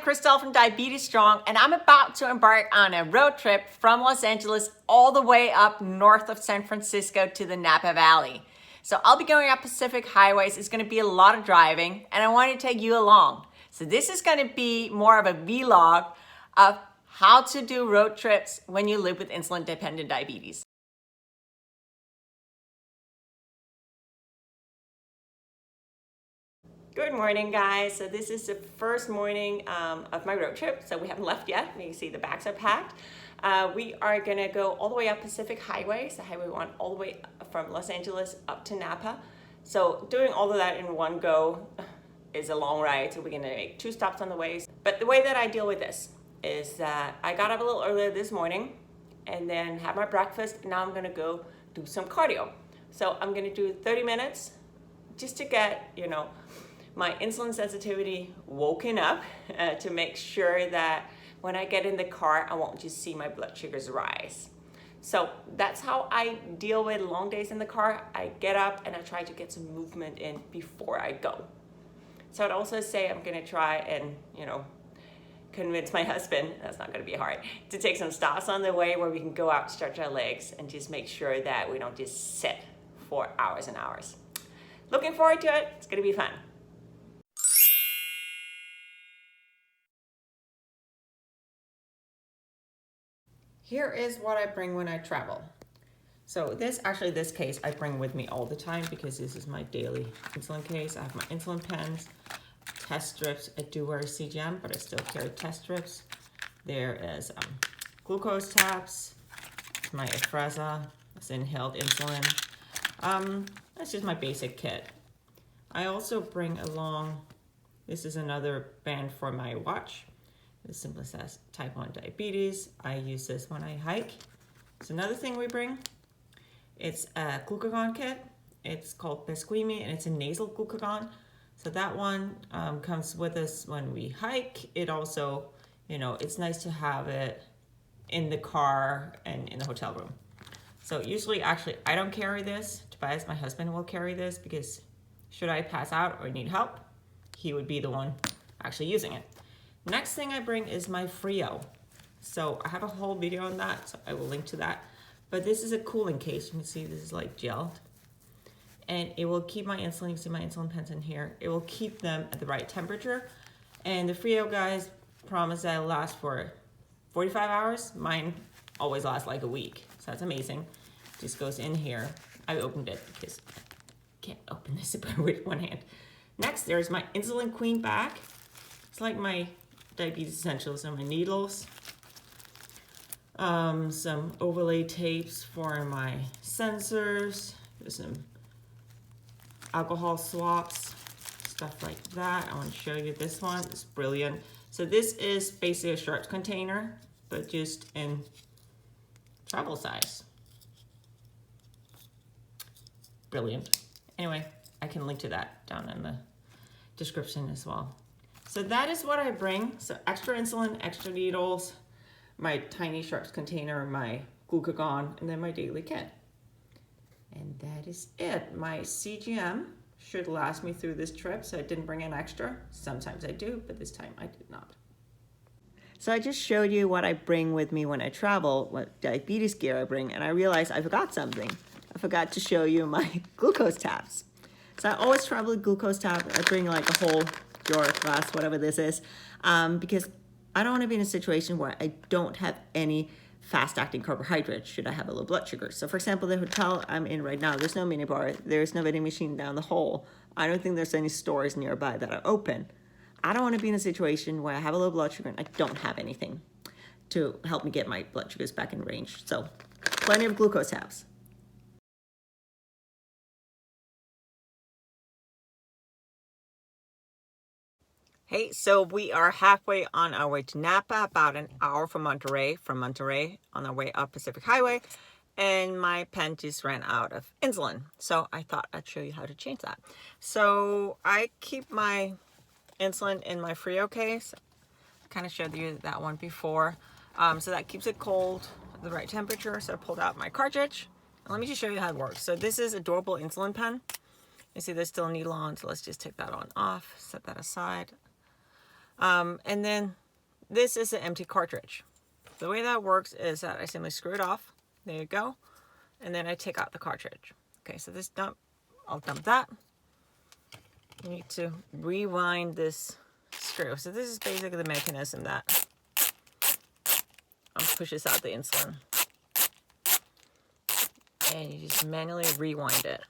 Crystal from Diabetes Strong, and I'm about to embark on a road trip from Los Angeles all the way up north of San Francisco to the Napa Valley. So I'll be going up Pacific highways. It's going to be a lot of driving, and I want to take you along. So this is going to be more of a vlog of how to do road trips when you live with insulin-dependent diabetes. Good morning, guys. So this is the first morning of my road trip. So we haven't left yet. You can see the bags are packed. We are gonna go all the way up Pacific Highway, so Highway 1, all the way from Los Angeles up to Napa. So doing all of that in one go is a long ride. So we're gonna make 2 stops on the way. But the way that I deal with this is that I got up a little earlier this morning and then had my breakfast. Now I'm gonna go do some cardio. So I'm gonna do 30 minutes just to get, my insulin sensitivity woken up to make sure that when I get in the car, I won't just see my blood sugars rise. So that's how I deal with long days in the car. I get up and I try to get some movement in before I go. So I'd also say I'm gonna try and, convince my husband, that's not gonna be hard, to take some stops on the way where we can go out, stretch our legs, and just make sure that we don't just sit for hours and hours. Looking forward to it. It's gonna be fun. Here is what I bring when I travel. So this case I bring with me all the time because this is my daily insulin case. I have my insulin pens, test strips. I do wear a CGM, but I still carry test strips. There is glucose tabs, my Afrezza, it's inhaled insulin. That's just my basic kit. I also bring along, this is another band for my watch. It simply says type 1 diabetes. I use this when I hike. It's another thing we bring. It's a glucagon kit. It's called Pasquimi, and it's a nasal glucagon. So that one comes with us when we hike. It also, it's nice to have it in the car and in the hotel room. So usually, actually, I don't carry this. Tobias, my husband, will carry this because should I pass out or need help, he would be the one actually using it. Next thing I bring is my Frio. So I have a whole video on that, so I will link to that. But this is a cooling case. You can see this is like gelled. And it will keep my insulin, you can see my insulin pens in here. It will keep them at the right temperature. And the Frio, guys, promise that it'll last for 45 hours. Mine always lasts like a week, so that's amazing. Just goes in here. I opened it because I can't open this with one hand. Next, there's my Insulin Queen bag. It's like my diabetes essentials and my needles, some overlay tapes for my sensors, there's some alcohol swaps, stuff like that. I want to show you this one. It's brilliant. So this is basically a sharps container, but just in travel size. Brilliant. Anyway, I can link to that down in the description as well. So that is what I bring. So extra insulin, extra needles, my tiny sharps container, my glucagon, and then my daily kit. And that is it. My CGM should last me through this trip, so I didn't bring an extra. Sometimes I do, but this time I did not. So I just showed you what I bring with me when I travel, what diabetes gear I bring, and I realized I forgot something. I forgot to show you my glucose tabs. So I always travel with glucose tab. I bring like a whole your glass, whatever this is, because I don't want to be in a situation where I don't have any fast-acting carbohydrates should I have a low blood sugar. So for example, the hotel I'm in right now, there's no minibar, there's no vending machine down the hall. I don't think there's any stores nearby that are open. I don't want to be in a situation where I have a low blood sugar and I don't have anything to help me get my blood sugars back in range. So plenty of glucose tabs. Hey, so we are halfway on our way to Napa, about an hour from Monterey, on our way up Pacific Highway, and my pen just ran out of insulin. So I thought I'd show you how to change that. So I keep my insulin in my Frio case. I kind of showed you that one before. So that keeps it cold, at the right temperature. So I pulled out my cartridge. Let me just show you how it works. So this is a durable insulin pen. You see there's still a needle on, so let's just take that on off, set that aside. And then this is an empty cartridge. The way that works is that I simply screw it off. There you go. And then I take out the cartridge. Okay, so this dump, I'll dump that. You need to rewind this screw. So this is basically the mechanism that pushes out the insulin. And you just manually rewind it.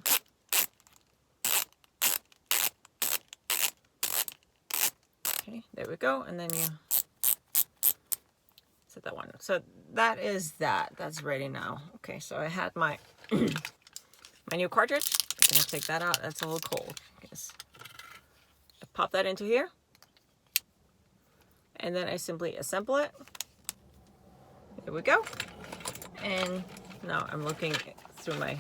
Okay, there we go. And then you set that one. So that is that. That's ready now. Okay, so I had my my new cartridge. I'm gonna take that out. That's a little cold. I pop that into here. And then I simply assemble it. There we go. And now I'm looking through my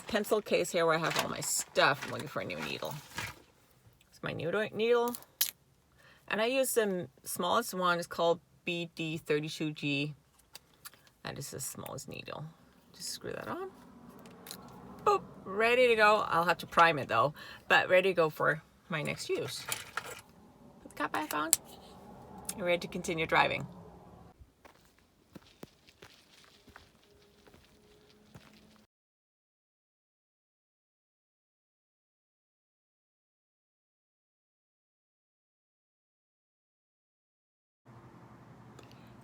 pencil case here where I have all my stuff. I'm looking for a new needle. It's my new needle. And I use the smallest one. It's called BD32G. That is the smallest needle. Just screw that on. Boop. Ready to go. I'll have to prime it though. But ready to go for my next use. Put the cap back on. And ready to continue driving.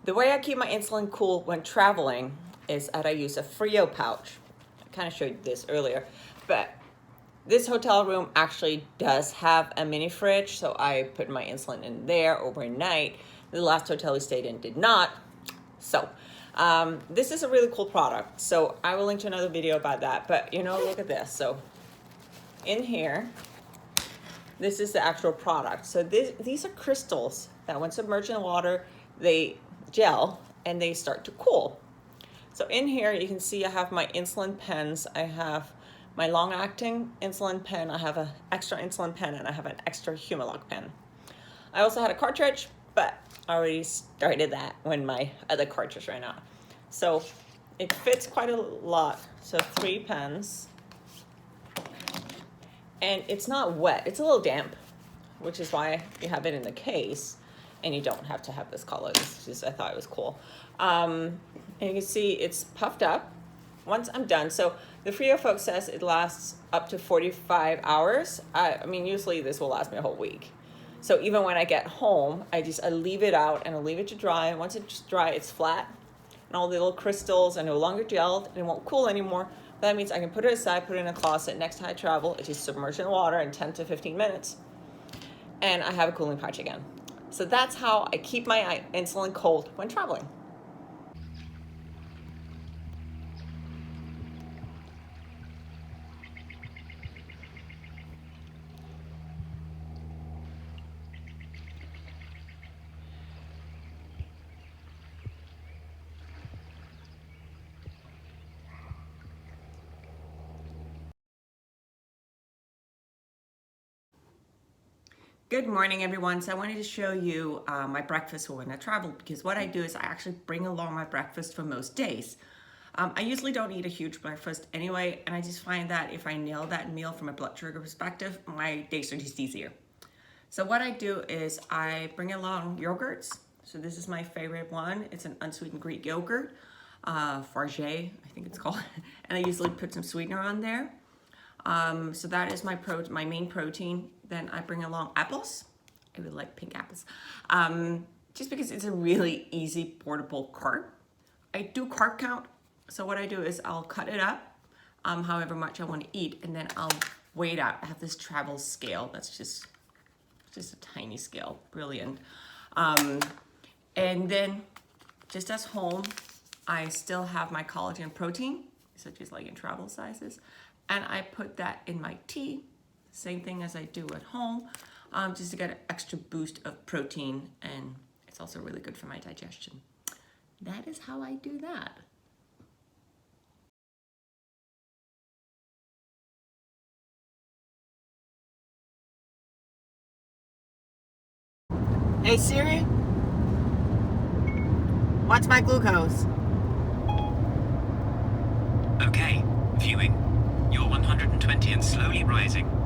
The way I keep my insulin cool when traveling is that I use a Frio pouch. I kind of showed you this earlier, but this hotel room actually does have a mini fridge, so I put my insulin in there overnight. The last hotel we stayed in did not. So this is a really cool product. So I will link to another video about that, but you know, look at this. So in here, this is the actual product. So these are crystals that when submerged in water, they gel and they start to cool. So in here you can see I have my insulin pens. I have my long-acting insulin pen, I have an extra insulin pen, and I have an extra Humalog pen. I also had a cartridge, but I already started that when my other cartridge ran out. So it fits quite a lot. So 3 pens. And it's not wet, it's a little damp, which is why you have it in the case. And you don't have to have this color. This is just, I thought it was cool. And you can see it's puffed up once I'm done. So the Frio folks says it lasts up to 45 hours. I mean, usually this will last me a whole week. So even when I get home, I leave it out and I leave it to dry. And once it's dry, it's flat. And all the little crystals are no longer gelled and it won't cool anymore. That means I can put it aside, put it in a closet. Next time I travel, it's just submerged in water in 10 to 15 minutes. And I have a cooling pouch again. So that's how I keep my insulin cold when traveling. Good morning, everyone. So I wanted to show you my breakfast for when I travel, because what I do is I actually bring along my breakfast for most days. I usually don't eat a huge breakfast anyway, and I just find that if I nail that meal from a blood sugar perspective, my days are just easier. So what I do is I bring along yogurts. So this is my favorite one. It's an unsweetened Greek yogurt, Farge, I think it's called, and I usually put some sweetener on there. So that is my main protein. Then I bring along apples. I really like pink apples. Just because it's a really easy portable carb. I do carb count. So what I do is I'll cut it up, however much I want to eat, and then I'll weigh it out. I have this travel scale. That's just a tiny scale. Brilliant. And then just as home, I still have my collagen protein, such as like in travel sizes. And I put that in my tea, same thing as I do at home, just to get an extra boost of protein, and it's also really good for my digestion. That is how I do that. Hey Siri, what's my glucose? Okay, viewing. You're 120 and slowly rising.